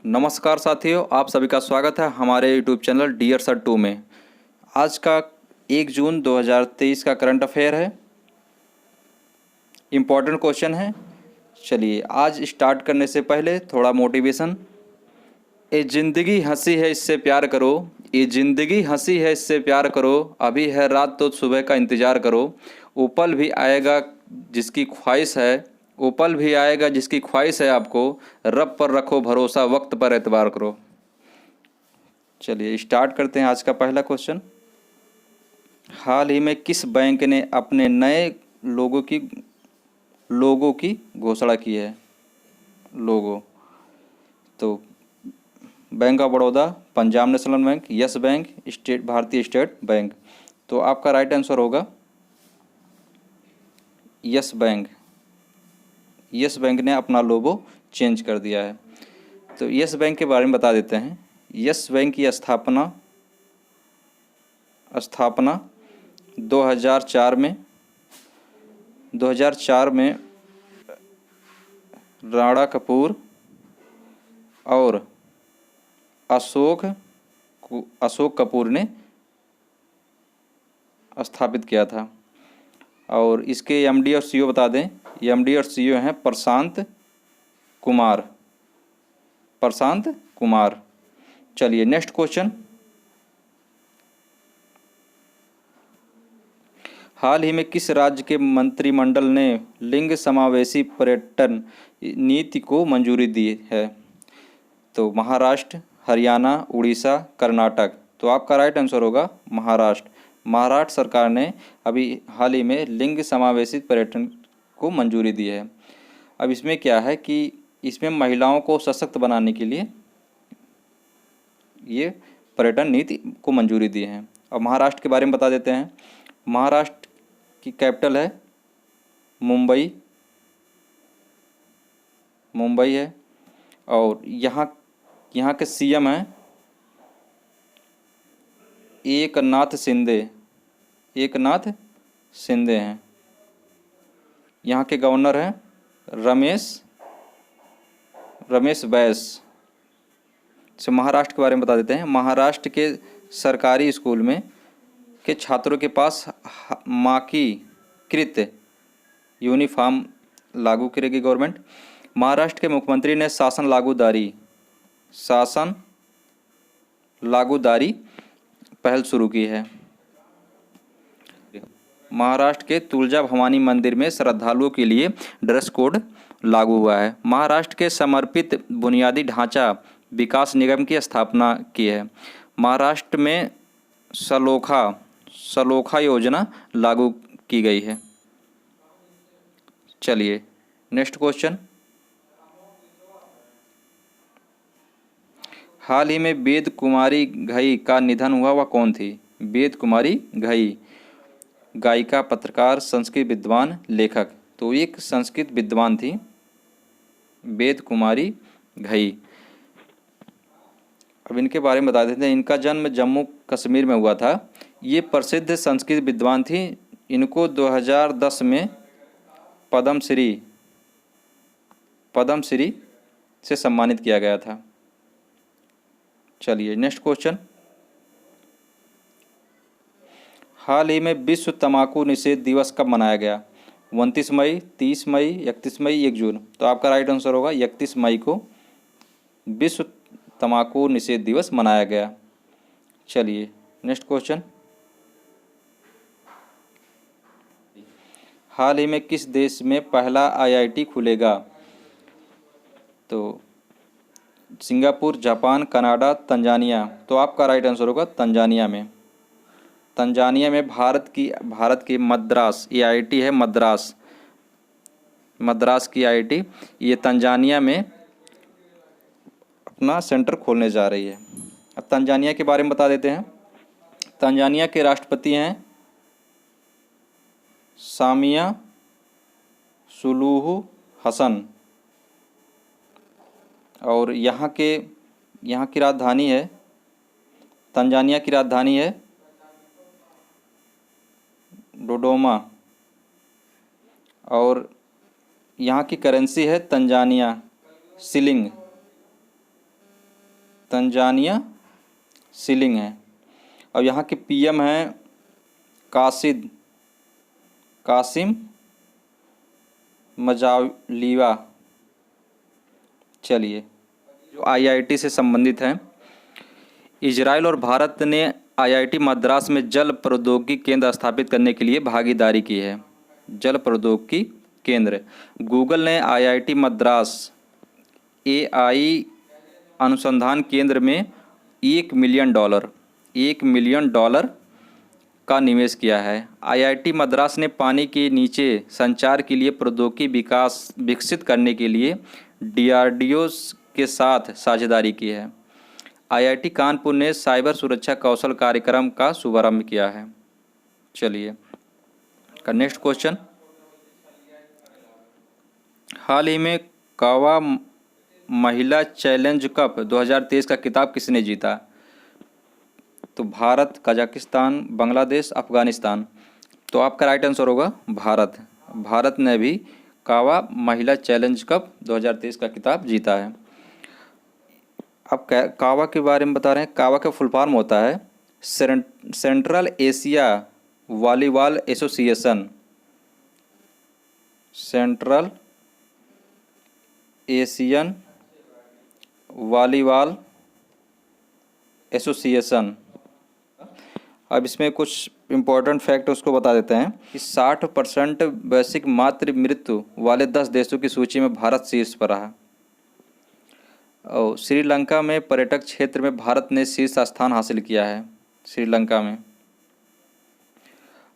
नमस्कार साथियों, आप सभी का स्वागत है हमारे यूट्यूब चैनल डियर सर 2 में। आज का 1 जून 2023 का करंट अफेयर है। इम्पॉर्टेंट क्वेश्चन है। चलिए, आज स्टार्ट करने से पहले थोड़ा मोटिवेशन। ये ज़िंदगी हंसी है, इससे प्यार करो। ये ज़िंदगी हंसी है, इससे प्यार करो। अभी है रात तो सुबह का इंतज़ार करो। वो पल भी आएगा जिसकी ख्वाहिश है। वो पल भी आएगा जिसकी ख्वाहिश है आपको। रब पर रखो भरोसा, वक्त पर एतबार करो। चलिए स्टार्ट करते हैं आज का पहला क्वेश्चन। हाल ही में किस बैंक ने अपने नए लोगों की घोषणा की है? लोगो तो bank of Baroda, Punjab national bank, yes bank, state भारतीय स्टेट बैंक। तो आपका राइट आंसर होगा यस बैंक। यस बैंक ने अपना लोगो चेंज कर दिया है। तो यस बैंक के बारे में बता देते हैं। यस बैंक की स्थापना 2004 में राणा कपूर और अशोक कपूर ने स्थापित किया था। और इसके एमडी और सीईओ बता दें। एमडी और सीईओ हैं प्रशांत कुमार। चलिए नेक्स्ट क्वेश्चन। हाल ही में किस राज्य के मंत्रिमंडल ने लिंग समावेशी पर्यटन नीति को मंजूरी दी है? तो महाराष्ट्र, हरियाणा, उड़ीसा, कर्नाटक। तो आपका राइट आंसर होगा महाराष्ट्र। महाराष्ट्र सरकार ने अभी हाल ही में लिंग समावेशी पर्यटन को मंजूरी दी है। अब इसमें क्या है कि इसमें महिलाओं को सशक्त बनाने के लिए ये पर्यटन नीति को मंजूरी दी है। अब महाराष्ट्र के बारे में बता देते हैं। महाराष्ट्र की कैपिटल है मुंबई है। और यहाँ के सीएम हैं एकनाथ शिंदे हैं। यहाँ के गवर्नर हैं रमेश बैस। से महाराष्ट्र के बारे में बता देते हैं। महाराष्ट्र के सरकारी स्कूल में के छात्रों के पास माकीकृत यूनिफॉर्म लागू करेगी गवर्नमेंट। महाराष्ट्र के मुख्यमंत्री ने शासन लागूदारी पहल शुरू की है। महाराष्ट्र के तुलजा भवानी मंदिर में श्रद्धालुओं के लिए ड्रेस कोड लागू हुआ है। महाराष्ट्र के समर्पित बुनियादी ढांचा विकास निगम की स्थापना की है। महाराष्ट्र में सलोखा योजना लागू की गई है। चलिए नेक्स्ट क्वेश्चन। हाल ही में वेद कुमारी घई का निधन हुआ, वह कौन थी? वेद कुमारी घई गायिका, पत्रकार, संस्कृत विद्वान, लेखक। तो एक संस्कृत विद्वान थी वेद कुमारी घई। अब इनके बारे में बता देते हैं। इनका जन्म जम्मू कश्मीर में हुआ था। ये प्रसिद्ध संस्कृत विद्वान थी। इनको 2010 में पद्मश्री से सम्मानित किया गया था। चलिए नेक्स्ट क्वेश्चन। हाल ही में विश्व तंबाकू निषेध दिवस कब मनाया गया? 29 मई, 30 मई, 31 मई, 1 जून। तो आपका राइट आंसर होगा 31 मई को विश्व तंबाकू निषेध दिवस मनाया गया। चलिए नेक्स्ट क्वेश्चन। हाल ही में किस देश में पहला आईआईटी खुलेगा? तो सिंगापुर, जापान, कनाडा, तंजानिया। तो आपका राइट आंसर होगा तंजानिया में भारत की मद्रास, ये आईआईटी है मद्रास की आईआईटी, ये तंजानिया में अपना सेंटर खोलने जा रही है। अब तंजानिया के बारे में बता देते हैं। तंजानिया के राष्ट्रपति हैं सामिया सुलूहु हसन। और यहाँ की राजधानी है, तंजानिया की राजधानी है डोडोमा। और यहाँ की करेंसी है तंजानिया शिलिंग। तंजानिया शिलिंग है। और यहाँ के पीएम हैं कासिम मजालिवा। चलिए, जो आईआईटी से संबंधित हैं, इजराइल और भारत ने आईआईटी मद्रास में जल प्रौद्योगिकी केंद्र स्थापित करने के लिए भागीदारी की है। जल प्रौद्योगिकी केंद्र। गूगल ने आईआईटी मद्रास एआई अनुसंधान केंद्र में $1 मिलियन का निवेश किया है। आईआईटी मद्रास ने पानी के नीचे संचार के लिए प्रौद्योगिकी विकसित करने के लिए डीआरडीओ के साथ साझेदारी की है। आईआईटी कानपुर ने साइबर सुरक्षा कौशल कार्यक्रम का शुभारंभ किया है। चलिए का नेक्स्ट क्वेश्चन, हाल ही में कावा महिला चैलेंज कप 2023 का खिताब किसने जीता? तो भारत, कजाकिस्तान, बांग्लादेश, अफगानिस्तान। तो आपका राइट आंसर होगा भारत। भारत ने भी कावा महिला चैलेंज कप 2023 का खिताब जीता है। अब कावा के बारे में बता रहे हैं। कावा का फुल फॉर्म होता है central Asia volleyball association. Central Asian volleyball association. अब इसमें कुछ इम्पोर्टेंट फैक्ट उसको बता देते हैं कि 60% वैश्विक मातृ मृत्यु वाले 10 देशों की सूची में भारत शीर्ष पर रहा। और श्रीलंका में पर्यटक क्षेत्र में भारत ने शीर्ष स्थान हासिल किया है, श्रीलंका में।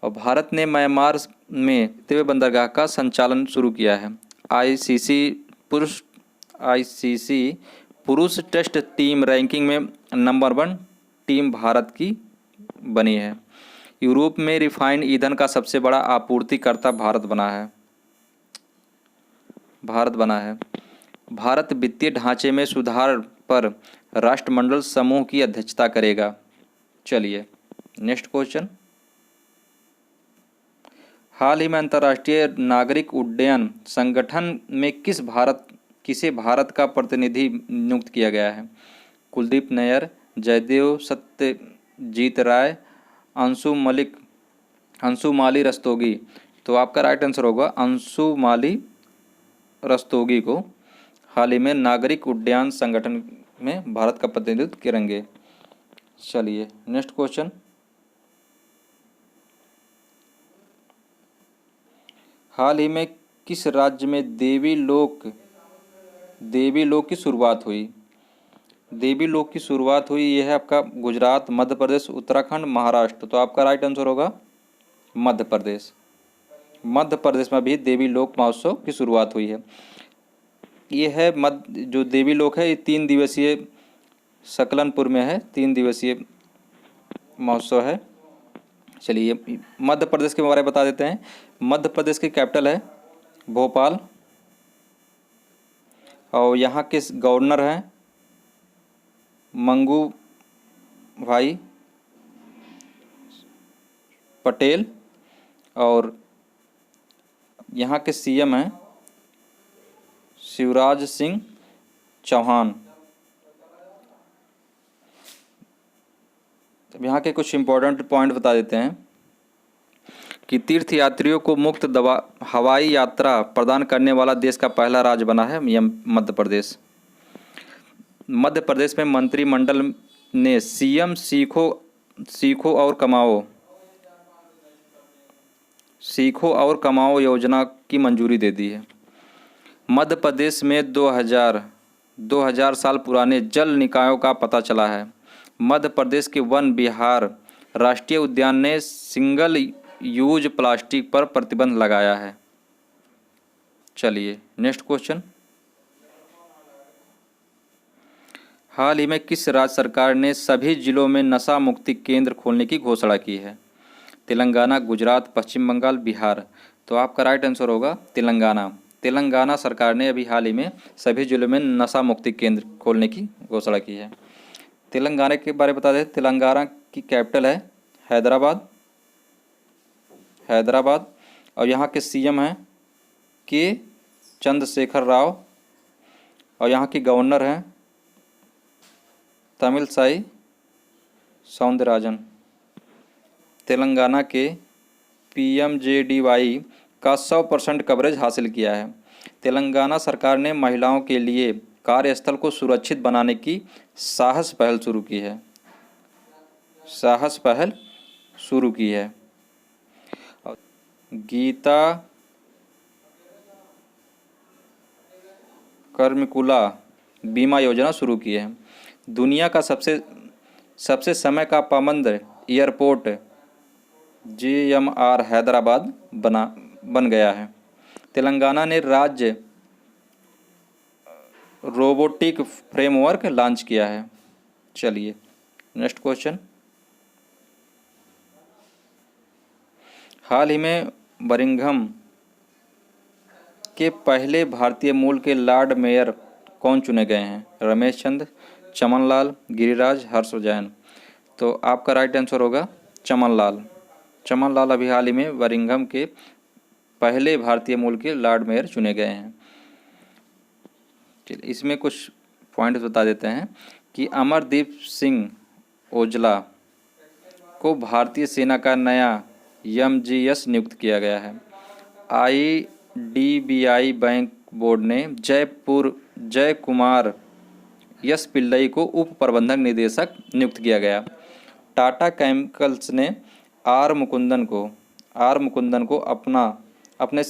और भारत ने म्यांमार में तेवे बंदरगाह का संचालन शुरू किया है। आईसीसी पुरुष टेस्ट टीम रैंकिंग में नंबर 1 टीम भारत की बनी है। यूरोप में रिफाइंड ईंधन का सबसे बड़ा आपूर्तिकर्ता भारत बना है। भारत वित्तीय ढांचे में सुधार पर राष्ट्रमंडल समूह की अध्यक्षता करेगा। चलिए नेक्स्ट क्वेश्चन, हाल ही में अंतर्राष्ट्रीय नागरिक उड्डयन संगठन में किसे भारत का प्रतिनिधि नियुक्त किया गया है? कुलदीप नैयर, जयदेव सत्यजीत राय, अंशुमाली रस्तोगी। तो आपका राइट आंसर होगा अंशुमाली रस्तोगी को हाल ही में नागरिक उड्डयन संगठन में भारत का प्रतिनिधित्व करेंगे। चलिए नेक्स्ट क्वेश्चन, हाल ही में किस राज्य में देवी लोक की शुरुआत हुई? देवी लोक की शुरुआत हुई यह है आपका गुजरात, मध्य प्रदेश, उत्तराखंड, महाराष्ट्र। तो आपका राइट आंसर होगा मध्य प्रदेश। मध्य प्रदेश में भी देवी लोक महोत्सव की शुरुआत हुई है। ये है जो देवी लोक है ये 3 दिवसीय सकलनपुर में है, 3 दिवसीय महोत्सव है। चलिए मध्य प्रदेश के बारे में बता देते हैं। मध्य प्रदेश की कैपिटल है भोपाल और यहाँ के गवर्नर हैं मंगू भाई पटेल और यहाँ के सीएम हैं शिवराज सिंह चौहान। अब यहाँ के कुछ इम्पोर्टेंट पॉइंट बता देते हैं कि तीर्थयात्रियों को मुफ्त हवाई यात्रा प्रदान करने वाला देश का पहला राज्य बना है मध्य प्रदेश। मध्य प्रदेश में मंत्रिमंडल ने सीएम सीखो और कमाओ योजना की मंजूरी दे दी है। मध्य प्रदेश में 2000 साल पुराने जल निकायों का पता चला है। मध्य प्रदेश के वन विहार राष्ट्रीय उद्यान ने सिंगल यूज प्लास्टिक पर प्रतिबंध लगाया है। चलिए नेक्स्ट क्वेश्चन, हाल ही में किस राज्य सरकार ने सभी जिलों में नशा मुक्ति केंद्र खोलने की घोषणा की है? तेलंगाना, गुजरात, पश्चिम बंगाल, बिहार। तो आपका राइट आंसर होगा तेलंगाना सरकार ने अभी हाल ही में सभी जिलों में नशा मुक्ति केंद्र खोलने की घोषणा की है। तेलंगाना के बारे में बता दें, तेलंगाना की कैपिटल है हैदराबाद और यहाँ के सीएम हैं के चंद्रशेखर राव और यहाँ की गवर्नर हैं तमिलसाई सौंदरराजन। तेलंगाना के PMJDY का 100% कवरेज हासिल किया है। तेलंगाना सरकार ने महिलाओं के लिए कार्यस्थल को सुरक्षित बनाने की साहस पहल शुरू की है। साहस पहल शुरू की है। गीता कर्मिकुला बीमा योजना शुरू की है। दुनिया का सबसे समय का पाबंद एयरपोर्ट GMR हैदराबाद बन गया है। तेलंगाना ने राज्य रोबोटिक फ्रेमवर्क लॉन्च किया है। चलिए नेक्स्ट क्वेश्चन। हाल ही में बरिंघम के पहले भारतीय मूल के लॉर्ड मेयर कौन चुने गए हैं? रमेश चंद, चमन लाल, गिरिराज, हर्ष जैन। तो आपका राइट आंसर होगा चमन लाल। चमन लाल अभी हाल ही में बरिंघम के पहले भारतीय मूल के लॉर्ड मेयर चुने गए हैं। चलिए इसमें कुछ पॉइंट्स बता देते हैं कि अमरदीप सिंह ओजला को भारतीय सेना का नया MGS नियुक्त किया गया है। IDBI बैंक बोर्ड ने जय कुमार यस पिल्लई को उप प्रबंधक निदेशक नियुक्त किया गया। टाटा केमिकल्स ने आर मुकुंदन को अपने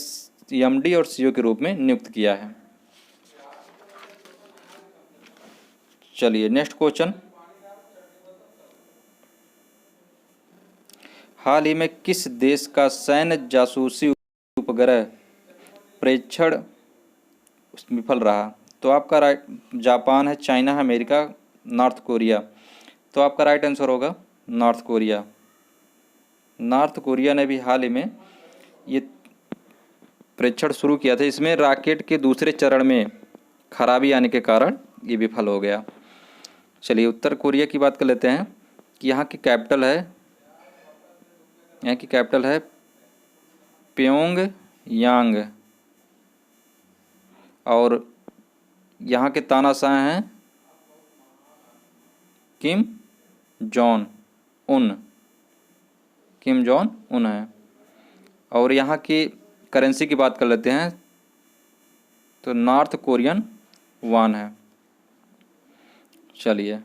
MD और CEO के रूप में नियुक्त किया है। चलिए नेक्स्ट क्वेश्चन। हाल ही में किस देश का सैन्य जासूसी उपग्रह प्रेक्षण विफल रहा? तो आपका राइट जापान है, चाइना है, अमेरिका, नॉर्थ कोरिया। तो आपका राइट आंसर होगा नॉर्थ कोरिया। नॉर्थ कोरिया ने भी हाल ही में ये प्रेक्षण शुरू किया था। इसमें रॉकेट के दूसरे चरण में खराबी आने के कारण ये विफल हो गया। चलिए उत्तर कोरिया की बात कर लेते हैं कि यहाँ की कैपिटल है प्योंगयांग और यहाँ के तानाशाह हैं किम जॉन उन है। और यहाँ की करेंसी की बात कर लेते हैं तो नॉर्थ कोरियन वॉन है। चलिए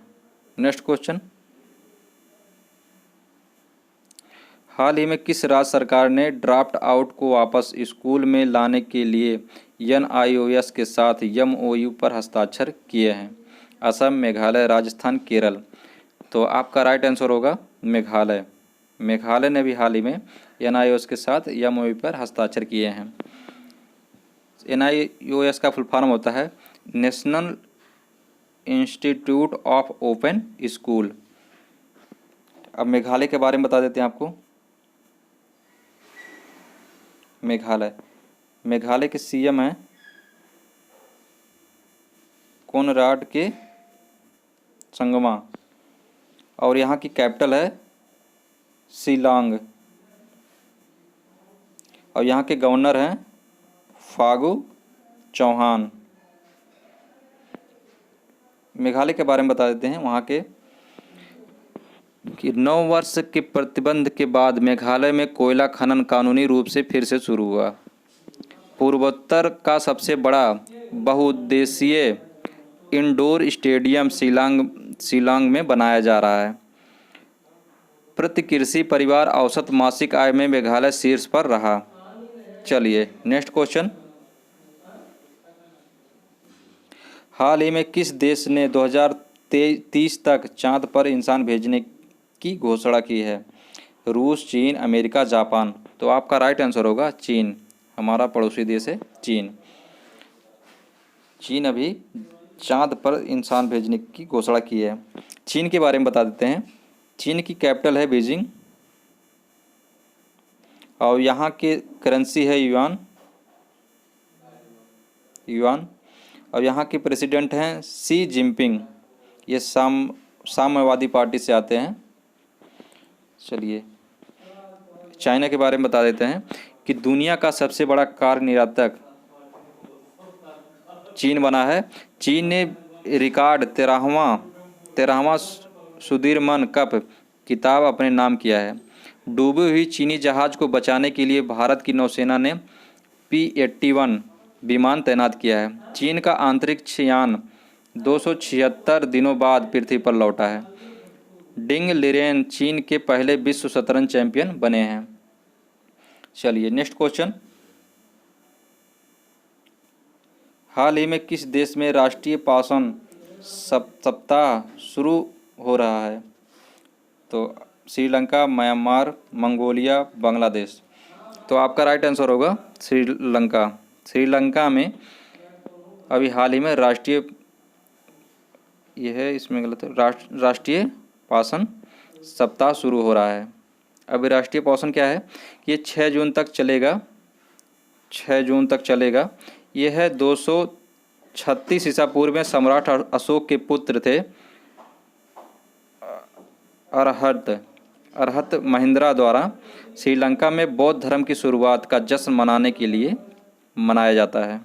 नेक्स्ट क्वेश्चन। हाल ही में किस राज्य सरकार ने ड्राफ्ट आउट को वापस स्कूल में लाने के लिए NIOS के साथ MOU पर हस्ताक्षर किए हैं? असम, मेघालय, राजस्थान, केरल। तो आपका राइट आंसर होगा मेघालय। मेघालय ने भी हाल ही में NIOS के साथ MOU पर हस्ताक्षर किए हैं। NIOS का फुल फॉर्म होता है national institute of open school. अब मेघालय के बारे में बता देते हैं आपको। मेघालय के CM हैं कोनराड के संगमा और यहाँ की कैपिटल है शिलांग और यहाँ के गवर्नर हैं फागू चौहान। मेघालय के बारे में बता देते हैं वहाँ के कि 9 वर्ष के प्रतिबंध के बाद मेघालय में कोयला खनन कानूनी रूप से फिर से शुरू हुआ। पूर्वोत्तर का सबसे बड़ा बहुउद्देशीय इंडोर स्टेडियम शिलांग में बनाया जा रहा है। प्रति कृषि परिवार औसत मासिक आय में मेघालय शीर्ष पर रहा। चलिए नेक्स्ट क्वेश्चन। हाल ही में किस देश ने 2030 तक चांद पर इंसान भेजने की घोषणा की है? रूस, चीन, अमेरिका, जापान। तो आपका राइट आंसर होगा चीन। हमारा पड़ोसी देश है चीन। चीन अभी चांद पर इंसान भेजने की घोषणा की है। चीन के बारे में बता देते हैं। चीन की कैपिटल है बीजिंग और यहाँ के करेंसी है युआन और यहाँ के प्रेसिडेंट हैं शी जिनपिंग। ये साम्यवादी पार्टी से आते हैं। चलिए चाइना के बारे में बता देते हैं कि दुनिया का सबसे बड़ा कार निर्यातक चीन बना है। चीन ने रिकॉर्ड 13वां 13वां सुदीर्मन कप किताब अपने नाम किया है? डूबी हुई चीनी जहाज को बचाने के लिए भारत की नौसेना ने P-81 विमान तैनात किया है। चीन का अंतरिक्ष यान 276 दिनों बाद पृथ्वी पर लौटा है। डिंग लिरेन चीन के पहले विश्व शतरंज चैंपियन बने हैं। चलिए नेक्स्ट क्वेश्चन। हाल ही में किस देश में राष्ट्रीय पाषाण सप्ताह शुरू हो रहा है? तो श्रीलंका, म्यांमार, मंगोलिया, बांग्लादेश। तो आपका राइट आंसर होगा श्रीलंका। श्रीलंका में अभी हाल ही में राष्ट्रीय, यह है इसमें गलत है, राष्ट्रीय पाषाण सप्ताह शुरू हो रहा है। अभी राष्ट्रीय पाषाण क्या है? ये 6 जून तक चलेगा, 6 जून तक चलेगा। यह है 236 ईसा पूर्व में सम्राट अशोक के पुत्र थे अरहत महिंद्रा द्वारा श्रीलंका में बौद्ध धर्म की शुरुआत का जश्न मनाने के लिए मनाया जाता है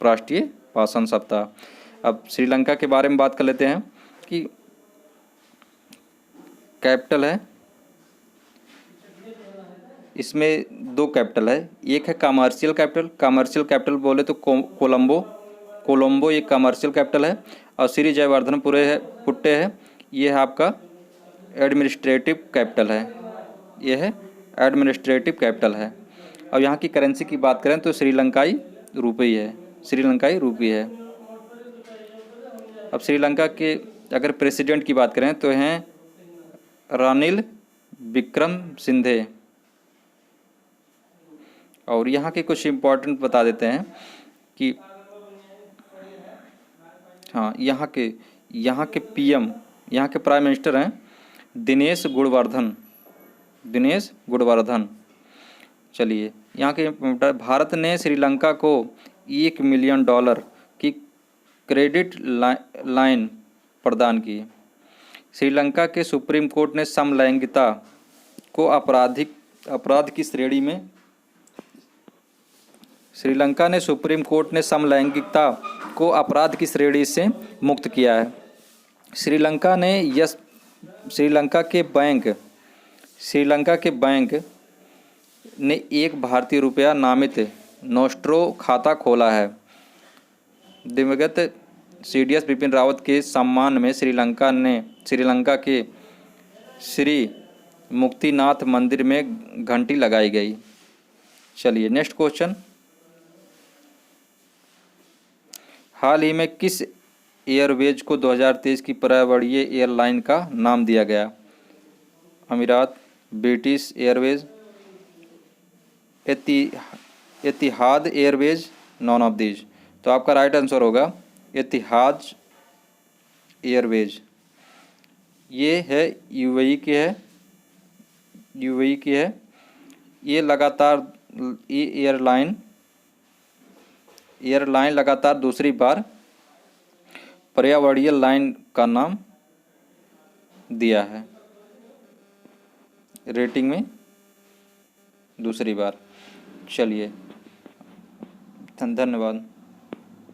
राष्ट्रीय पाषाण सप्ताह। अब श्रीलंका के बारे में बात कर लेते हैं कि कैपिटल है, इसमें 2 कैपिटल है। एक है कमर्शियल कैपिटल, कमर्शियल कैपिटल बोले तो कोलंबो ये कमर्शियल कैपिटल है। और श्री जयवर्धनपुरे है, ये है आपका एडमिनिस्ट्रेटिव कैपिटल है, ये है एडमिनिस्ट्रेटिव कैपिटल है। अब यहाँ की करेंसी की बात करें तो श्रीलंकाई रुपये है, श्रीलंकाई रुपये है। अब श्रीलंका के अगर प्रेसिडेंट की बात करें तो हैं रानिल विक्रमसिंघे। और यहाँ के कुछ इम्पोर्टेंट बता देते हैं कि हाँ, यहाँ के पीएम, यहाँ के प्राइम मिनिस्टर हैं दिनेश गुणवर्धन। चलिए यहाँ के भारत ने श्रीलंका को $1 मिलियन की क्रेडिट लाइन प्रदान की। श्रीलंका के सुप्रीम कोर्ट ने समलैंगिकता को अपराध की श्रेणी में श्रीलंका ने सुप्रीम कोर्ट ने समलैंगिकता को अपराध की श्रेणी से मुक्त किया है। श्रीलंका के बैंक ने 1 भारतीय रुपया नामित नोस्ट्रो खाता खोला है। दिवंगत CDS बिपिन रावत के सम्मान में श्रीलंका के श्री मुक्तिनाथ मंदिर में घंटी लगाई गई। चलिए नेक्स्ट क्वेश्चन। हाल ही में किस एयरवेज को 2023 की पर्यावरणीय एयरलाइन का नाम दिया गया? अमीरात, British Airways, Etihad Airways, none of these. तो आपका राइट आंसर होगा एतिहाद एयरवेज। ये है UAE की है। ये एयरलाइन लगातार दूसरी बार पर्यावरणीय लाइन का नाम दिया है, रेटिंग में दूसरी बार। चलिए धन्यवाद।